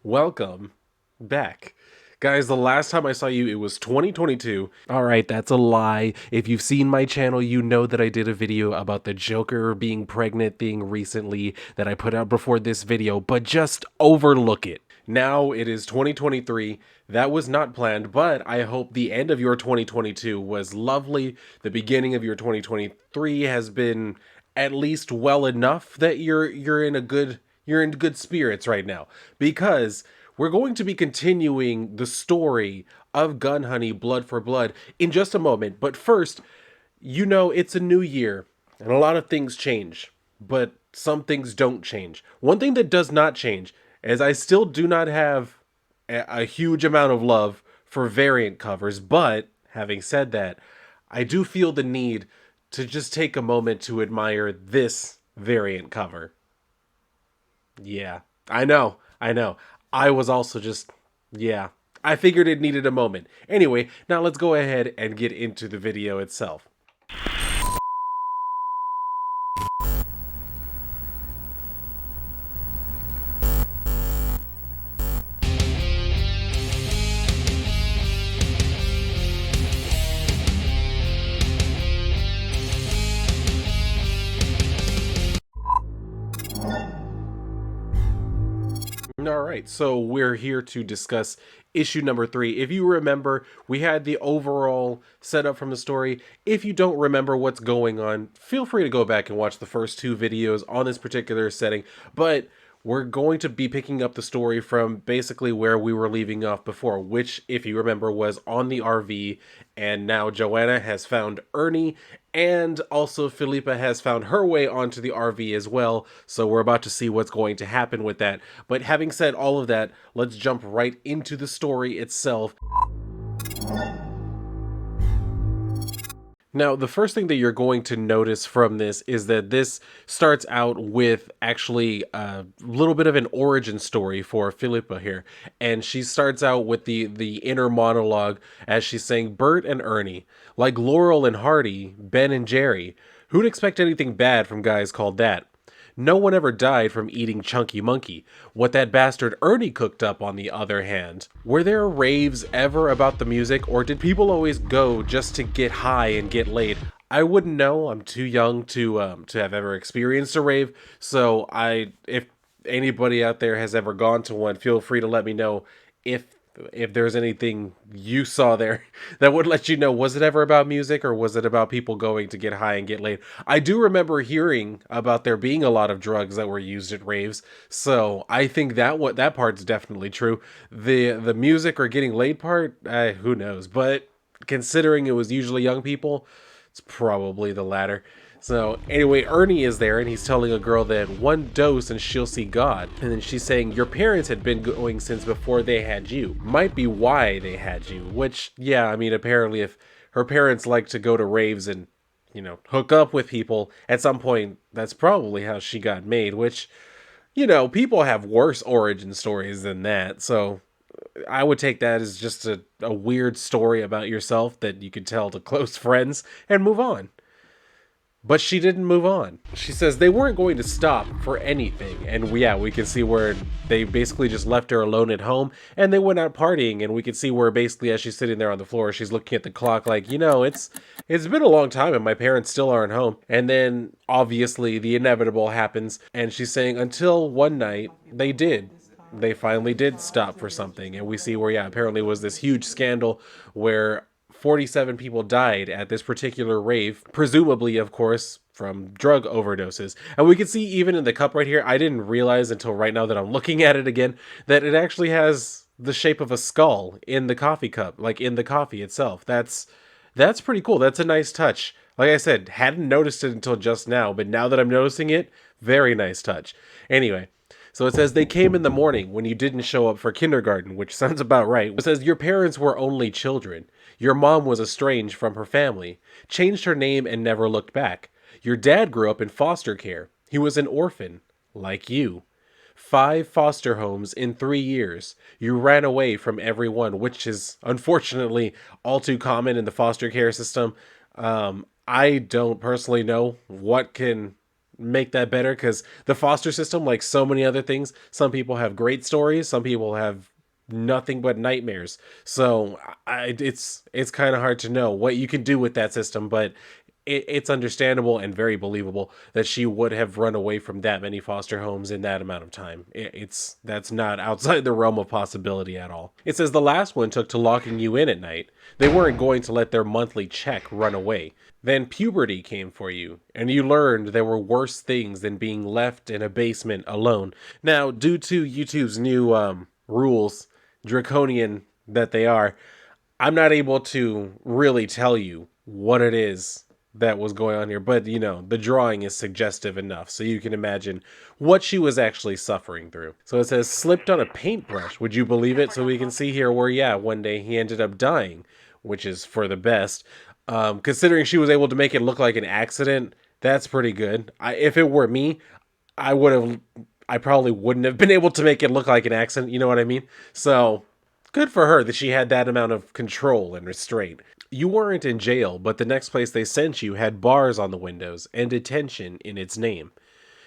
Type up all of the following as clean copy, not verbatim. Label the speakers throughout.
Speaker 1: Welcome back. Guys, the last time I saw you, it was 2022. Alright, that's a lie. If you've seen my channel, you know that I did a video about the Joker being pregnant thing recently that I put out before this video, but just overlook it. Now it is 2023. That was not planned, but I hope the end of your 2022 was lovely. The beginning of your 2023 has been at least well enough that you're in good spirits right now, because we're going to be continuing the story of Gun Honey Blood for Blood in just a moment. But first, it's a new year and a lot of things change, but some things don't change. One thing that does not change is I still do not have a huge amount of love for variant covers, but having said that, I do feel the need to just take a moment to admire this variant cover. Yeah, I know. I know. I was also just, yeah. I figured it needed a moment. Anyway, now let's go ahead and get into the video itself. All right, so we're here to discuss issue number 3. If you remember, we had the overall setup from the story. If you don't remember what's going on, feel free to go back and watch the first 2 videos on this particular setting. But we're going to be picking up the story from basically where we were leaving off before, which, if you remember, was on the RV, and now Joanna has found Ernie, and also Filippa has found her way onto the RV as well, so we're about to see what's going to happen with that. But having said all of that, let's jump right into the story itself. Now, the first thing that you're going to notice from this is that this starts out with actually a little bit of an origin story for Filippa here. And she starts out with the inner monologue as she's saying, Bert and Ernie, like Laurel and Hardy, Ben and Jerry. Who'd expect anything bad from guys called that? No one ever died from eating Chunky Monkey. What that bastard Ernie cooked up, on the other hand. Were there raves ever about the music, or did people always go just to get high and get laid? I wouldn't know. I'm too young to have ever experienced a rave. So if anybody out there has ever gone to one, feel free to let me know if there's anything you saw there that would let you know, was it ever about music or was it about people going to get high and get laid? I do remember hearing about there being a lot of drugs that were used at raves, so I think that part's definitely true. The music or getting laid part, who knows? But considering it was usually young people, it's probably the latter. So anyway, Ernie is there and he's telling a girl that one dose and she'll see God. And then she's saying, your parents had been going since before they had you. Might be why they had you. Which, yeah, I mean, apparently if her parents like to go to raves and, hook up with people, at some point, that's probably how she got made. Which, people have worse origin stories than that. So I would take that as just a weird story about yourself that you could tell to close friends and move on. But she didn't move on. She says they weren't going to stop for anything. And we can see where they basically just left her alone at home and they went out partying. And we can see where basically as she's sitting there on the floor, she's looking at the clock like, it's been a long time and my parents still aren't home. And then obviously the inevitable happens. And she's saying until one night they did. They finally did stop for something. And we see where, apparently it was this huge scandal where 47 people died at this particular rave, presumably, of course, from drug overdoses. And we can see even in the cup right here, I didn't realize until right now that I'm looking at it again, that it actually has the shape of a skull in the coffee cup, like in the coffee itself. That's pretty cool. That's a nice touch. Like I said, hadn't noticed it until just now, but now that I'm noticing it, very nice touch. Anyway, so it says, they came in the morning when you didn't show up for kindergarten, which sounds about right. It says, your parents were only children. Your mom was estranged from her family, changed her name and never looked back. Your dad grew up in foster care. He was an orphan, like you. 5 foster homes in 3 years. You ran away from every one, which is unfortunately all too common in the foster care system. I don't personally know what can make that better, because the foster system, like so many other things, some people have great stories, some people have nothing but nightmares. So it's kind of hard to know what you can do with that system, but it's understandable and very believable that she would have run away from that many foster homes in that amount of time. It's that's not outside the realm of possibility at all. It says the last one took to locking you in at night. They weren't going to let their monthly check run away. Then puberty came for you, and you learned there were worse things than being left in a basement alone. Now, due to YouTube's new rules, draconian that they are, I'm not able to really tell you what it is that was going on here, but you know, the drawing is suggestive enough so you can imagine what she was actually suffering through. So it says slipped on a paintbrush. Would you believe it? So we can see here where, yeah, one day he ended up dying, which is for the best. Considering she was able to make it look like an accident, that's pretty good. If it were me, I probably wouldn't have been able to make it look like an accident. You know what I mean? So good for her that she had that amount of control and restraint. You weren't in jail, but the next place they sent you had bars on the windows and detention in its name.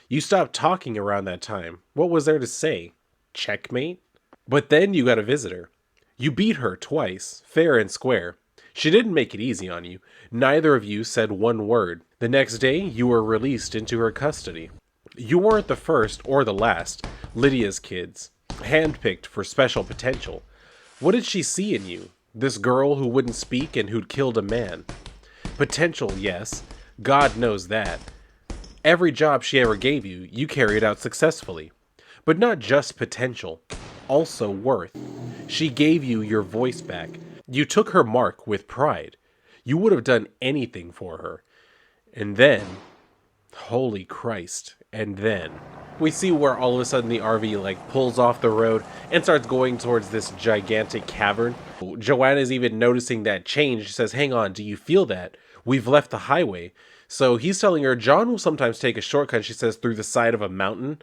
Speaker 1: You stopped talking around that time. What was there to say? Checkmate? But then you got a visitor. You beat her twice, fair and square. She didn't make it easy on you. Neither of you said one word. The next day, you were released into her custody. You weren't the first or the last. Lydia's kids. Handpicked for special potential. What did she see in you? This girl who wouldn't speak and who'd killed a man. Potential, yes. God knows that. Every job she ever gave you, you carried out successfully. But not just potential, also worth. She gave you your voice back. You took her mark with pride. You would have done anything for her. And then, holy Christ, and then we see where all of a sudden the RV like pulls off the road and starts going towards this gigantic cavern. Joanna's even noticing that change. She says, hang on, do you feel that? We've left the highway. So he's telling her John will sometimes take a shortcut, she says, through the side of a mountain.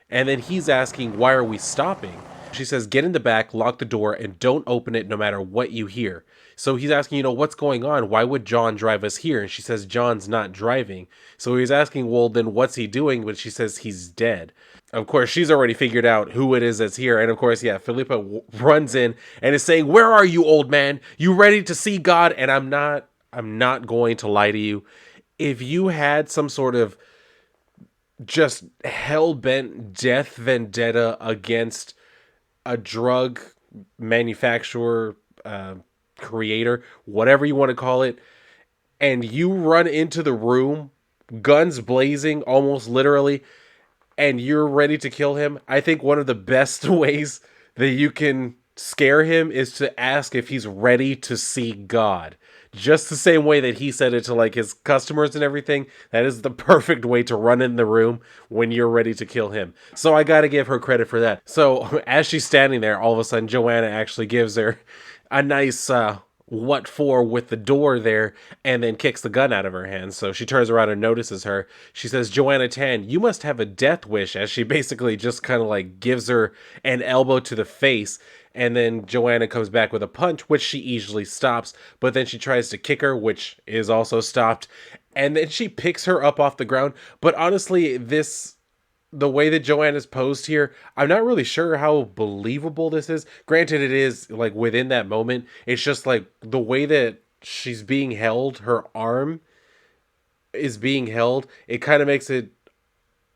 Speaker 1: And then he's asking, why are we stopping? She says, get in the back, lock the door, and don't open it no matter what you hear. So he's asking, you know, what's going on? Why would John drive us here? And she says, John's not driving. So he's asking, well, then what's he doing? But she says, he's dead. Of course, she's already figured out who it is that's here. And of course, yeah, Filippa runs in and is saying, where are you, old man? You ready to see God? And I'm not going to lie to you. If you had some sort of just hell-bent death vendetta against a drug manufacturer, creator, whatever you want to call it, and you run into the room, guns blazing, almost literally, and you're ready to kill him, I think one of the best ways that you can scare him is to ask if he's ready to see God. Just the same way that he said it to like his customers and everything. That is the perfect way to run in the room when you're ready to kill him. So I gotta give her credit for that. So as she's standing there, all of a sudden Joanna actually gives her a nice what for with the door there, and then kicks the gun out of her hand. So she turns around and notices her. She says, Joanna Tan, you must have a death wish, as she basically just kind of like gives her an elbow to the face. And then Joanna comes back with a punch, which she easily stops. But then she tries to kick her, which is also stopped. And then she picks her up off the ground. But honestly, the way that Joanna's posed here, I'm not really sure how believable this is. Granted, it is like within that moment. It's just like the way that she's being held, her arm is being held. It kind of makes it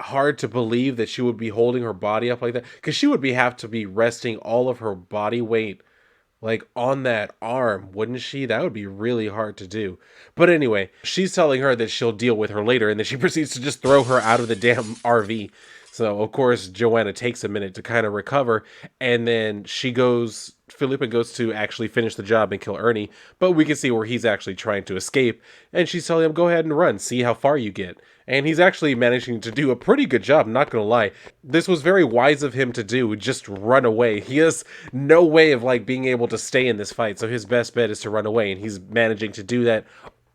Speaker 1: hard to believe that she would be holding her body up like that, because she would have to be resting all of her body weight like on that arm, wouldn't she? That would be really hard to do. But anyway, she's telling her that she'll deal with her later, and then she proceeds to just throw her out of the damn RV. So of course Joanna takes a minute to kind of recover, and then Filippa goes to actually finish the job and kill Ernie, but we can see where he's actually trying to escape, and she's telling him, go ahead and run, see how far you get. And he's actually managing to do a pretty good job, not gonna lie. This was very wise of him to do, just run away. He has no way of like being able to stay in this fight, so his best bet is to run away, and he's managing to do that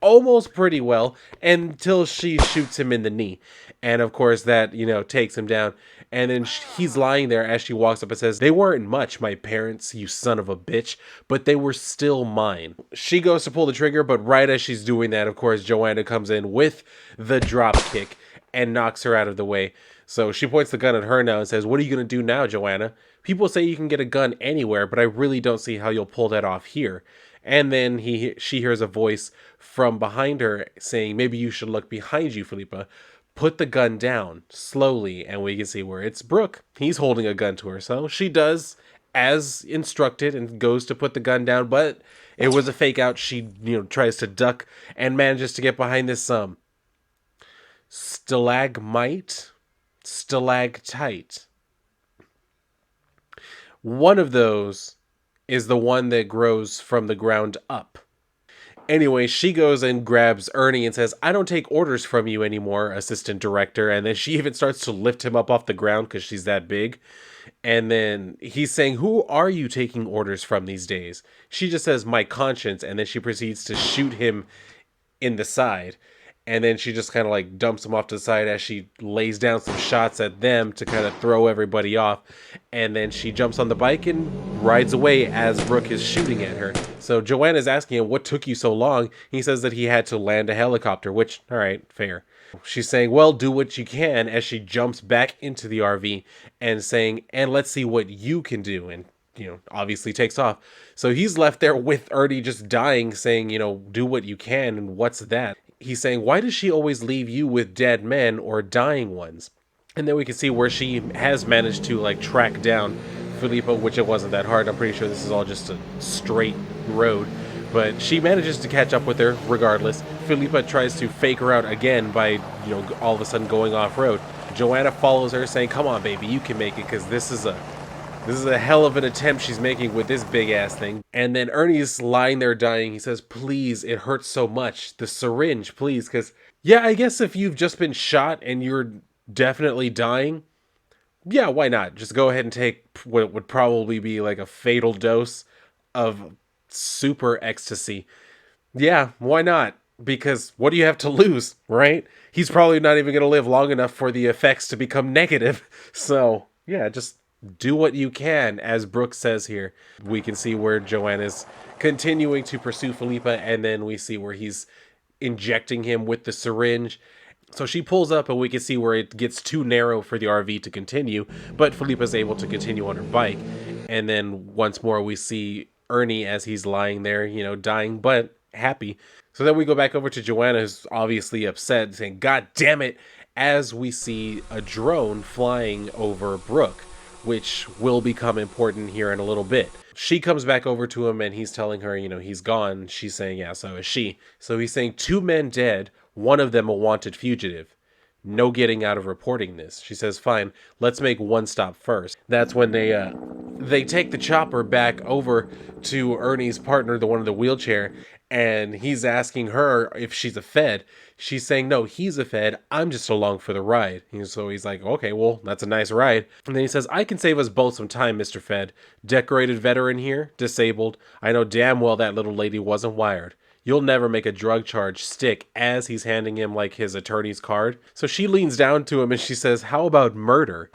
Speaker 1: almost pretty well until she shoots him in the knee. And of course that, takes him down. And then he's lying there as she walks up and says, they weren't much, my parents, you son of a bitch, but they were still mine. She goes to pull the trigger, but right as she's doing that, of course, Joanna comes in with the drop kick. and knocks her out of the way. So she points the gun at her now and says, "What are you going to do now, Joanna? People say you can get a gun anywhere, but I really don't see how you'll pull that off here." And then she hears a voice from behind her saying, "Maybe you should look behind you, Filippa. Put the gun down slowly." And we can see where it's Brooke. He's holding a gun to her. So she does as instructed and goes to put the gun down, but it was a fake out. She, tries to duck and manages to get behind this stalagmite, stalactite. One of those is the one that grows from the ground up. Anyway, she goes and grabs Ernie and says, "I don't take orders from you anymore, assistant director." And then she even starts to lift him up off the ground because she's that big. And then he's saying, "Who are you taking orders from these days?" She just says, "My conscience." And then she proceeds to shoot him in the side. And then she just kind of like dumps him off to the side as she lays down some shots at them to kind of throw everybody off. And then she jumps on the bike and rides away as Brooke is shooting at her. So Joanna's asking him, "What took you so long?" He says that he had to land a helicopter, which, all right, fair. She's saying, "Well, do what you can," as she jumps back into the RV and saying, "And let's see what you can do." And obviously takes off. So he's left there with Ernie just dying, saying, "Do what you can." And what's that? He's saying, "Why does she always leave you with dead men or dying ones?" And then we can see where she has managed to like track down Filippa, which it wasn't that hard. I'm pretty sure this is all just a straight road. But she manages to catch up with her regardless. Filippa tries to fake her out again by, all of a sudden going off road. Joanna follows her saying, "Come on, baby, you can make it," because this is a hell of an attempt she's making with this big ass thing. And then Ernie's lying there dying. He says, "Please, it hurts so much. The syringe, please." Because, yeah, I guess if you've just been shot and you're definitely dying, yeah, why not? Just go ahead and take what would probably be like a fatal dose of super ecstasy. Yeah, why not? Because what do you have to lose, right? He's probably not even going to live long enough for the effects to become negative. So, yeah, just do what you can, as Brooke says here. We can see where Joanna's continuing to pursue Filippa, and then we see where he's injecting him with the syringe. So she pulls up, and we can see where it gets too narrow for the RV to continue, but Filippa's able to continue on her bike. And then once more, we see Ernie as he's lying there, dying, but happy. So then we go back over to Joanna, who's obviously upset, saying, "God damn it," as we see a drone flying over Brooke, which will become important here in a little bit. She comes back over to him and he's telling her, he's gone. She's saying, "Yeah, so is she." So he's saying, "2 men dead, one of them a wanted fugitive. No getting out of reporting this." She says, "Fine, let's make one stop first." That's when they take the chopper back over to Ernie's partner, the one in the wheelchair, and he's asking her if she's a Fed. She's saying, "No, he's a Fed. I'm just along for the ride." And so he's like, "Okay, well, that's a nice ride." And then he says, "I can save us both some time, Mr. Fed. Decorated veteran here, disabled. I know damn well that little lady wasn't wired. You'll never make a drug charge stick," as he's handing him like his attorney's card. So she leans down to him and she says, "How about murder?"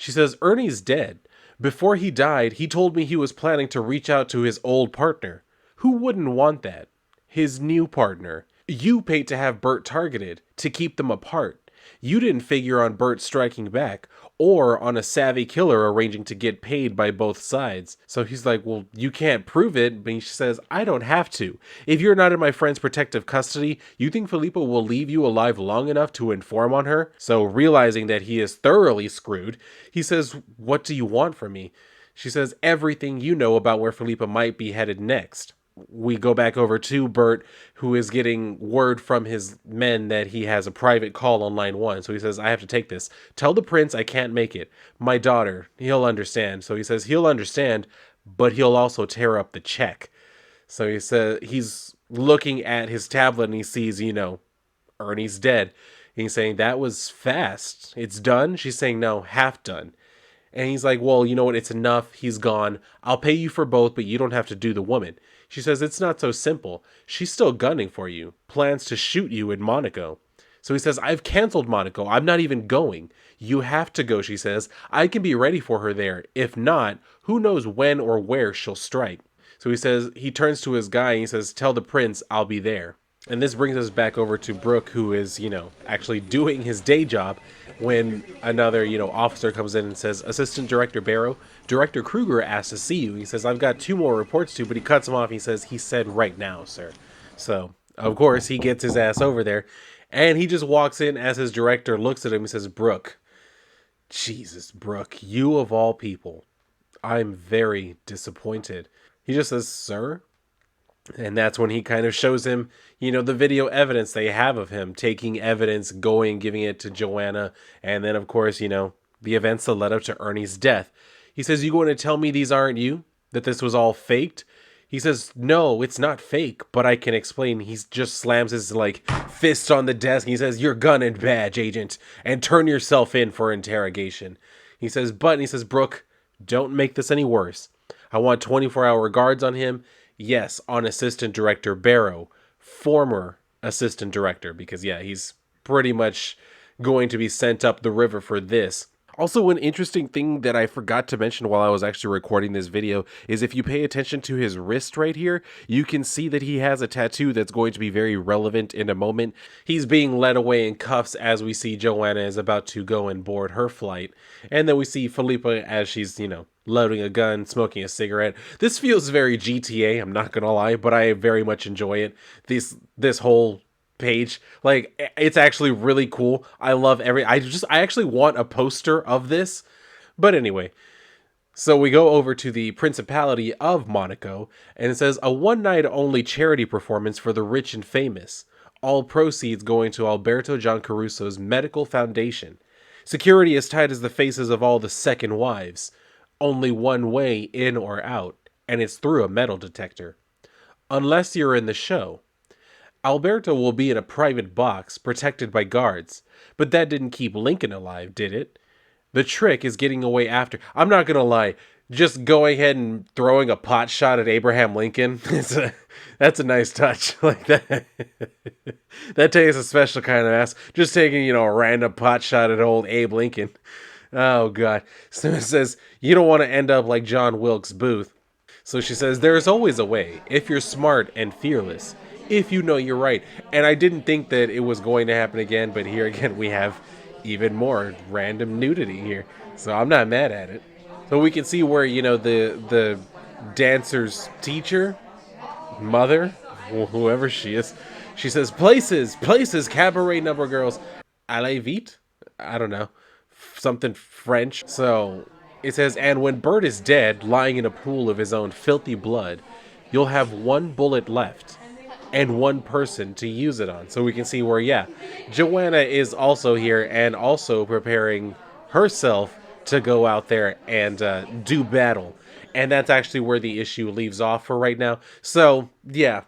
Speaker 1: She says, "Ernie's dead. Before he died, he told me he was planning to reach out to his old partner. Who wouldn't want that? His new partner. You paid to have Bert targeted, to keep them apart. You didn't figure on Bert striking back, or on a savvy killer arranging to get paid by both sides." So he's like, "Well, you can't prove it." But she says, "I don't have to. If you're not in my friend's protective custody, you think Filippa will leave you alive long enough to inform on her?" So realizing that he is thoroughly screwed, he says, "What do you want from me?" She says, "Everything you know about where Filippa might be headed next." We go back over to Bert, who is getting word from his men that he has a private call on line 1. So he says, "I have to take this. Tell the prince I can't make it. My daughter, he'll understand." So he says he'll understand, but he'll also tear up the check. So he says he's looking at his tablet and he sees, Ernie's dead. And he's saying, "That was fast. It's done?" She's saying, "No, half done." And he's like, "Well, you know what? It's enough. He's gone. I'll pay you for both, but you don't have to do the woman." She says, "It's not so simple. She's still gunning for you. Plans to shoot you in Monaco." So he says, "I've canceled Monaco. I'm not even going. You have to go," she says. "I can be ready for her there. If not, who knows when or where she'll strike." So he turns to his guy and he says, "Tell the prince I'll be there." And this brings us back over to Brooke, who is, actually doing his day job when another, officer comes in and says, Assistant Director Barrow, Director Kruger asked to see you. He says, I've got 2 more reports to, but he cuts him off. He says, he said right now, sir. So, of course, he gets his ass over there. And he just walks in as his director looks at him and says, Brooke, Jesus, Brooke, you of all people, I'm very disappointed. He just says, sir? And that's when he kind of shows him, the video evidence they have of him taking evidence, going, giving it to Joanna. And then, of course, the events that led up to Ernie's death. He says, you going to tell me these aren't you? That this was all faked? He says, no, it's not fake, but I can explain. He just slams his, fist on the desk. He says, your gun and badge, agent, and turn yourself in for interrogation. He says, Brooke, don't make this any worse. I want 24-hour guards on him. Yes, on Assistant Director Barrow, former Assistant Director, because, yeah, he's pretty much going to be sent up the river for this. Also, an interesting thing that I forgot to mention while I was actually recording this video is if you pay attention to his wrist right here, you can see that he has a tattoo that's going to be very relevant in a moment. He's being led away in cuffs as we see Joanna is about to go and board her flight. And then we see Filippa as she's, loading a gun, smoking a cigarette. This feels very GTA, I'm not gonna lie, but I very much enjoy it. This whole page, it's actually really cool. I love I actually want a poster of this. But anyway, so we go over to the Principality of Monaco, and it says a one-night only charity performance for the rich and famous. All proceeds going to Alberto John Caruso's medical foundation. Security as tight as the faces of all the second wives. Only one way in or out, and it's through a metal detector. Unless you're in the show. Alberto will be in a private box, protected by guards. But that didn't keep Lincoln alive, did it? The trick is getting away after. I'm not gonna lie, just going ahead and throwing a pot shot at Abraham Lincoln, that's a nice touch. Like that. That takes a special kind of ass. Just taking, a random pot shot at old Abe Lincoln. Oh, God. So it says, you don't want to end up like John Wilkes Booth. So she says, there is always a way, if you're smart and fearless, if you know you're right. And I didn't think that it was going to happen again, but here again we have even more random nudity here. So I'm not mad at it. So we can see where, the dancer's teacher, mother, whoever she is, she says, places, cabaret number girls. Allez vite? I don't know. Something French. So it says, and when Bert is dead, lying in a pool of his own filthy blood, you'll have 1 bullet left and 1 person to use it on. So we can see where, yeah, Joanna is also here and also preparing herself to go out there and do battle. And that's actually where the issue leaves off for right now. So, yeah,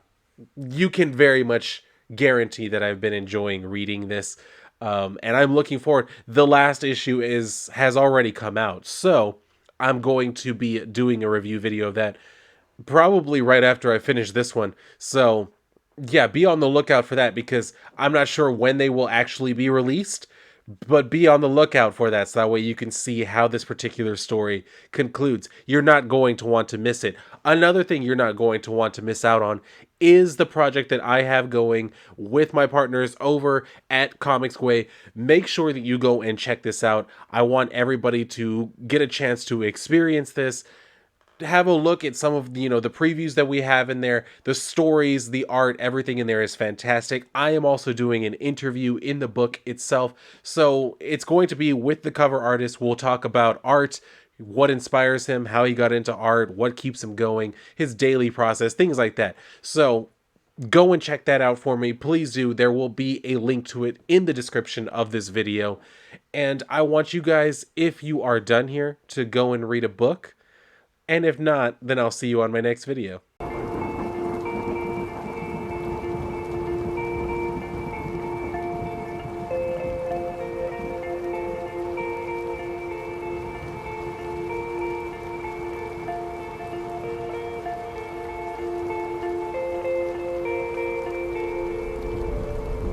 Speaker 1: you can very much guarantee that I've been enjoying reading this. And I'm looking forward. The last issue has already come out. So I'm going to be doing a review video of that probably right after I finish this one. So yeah, be on the lookout for that because I'm not sure when they will actually be released, but be on the lookout for that so that way you can see how this particular story concludes. You're not going to want to miss it. Another thing you're not going to want to miss out on is the project that I have going with my partners over at Comics Güey. Make sure that you go and check this out. I want everybody to get a chance to experience this. Have a look at some of the previews that we have in there, the stories, the art, everything in there is fantastic. I am also doing an interview in the book itself, so it's going to be with the cover artist. We'll talk about art, what inspires him, how he got into art, what keeps him going, his daily process, things like that. So go and check that out for me, please do. There will be a link to it in the description of this video, and I want you guys, if you are done here, to go and read a book. And if not, then I'll see you on my next video.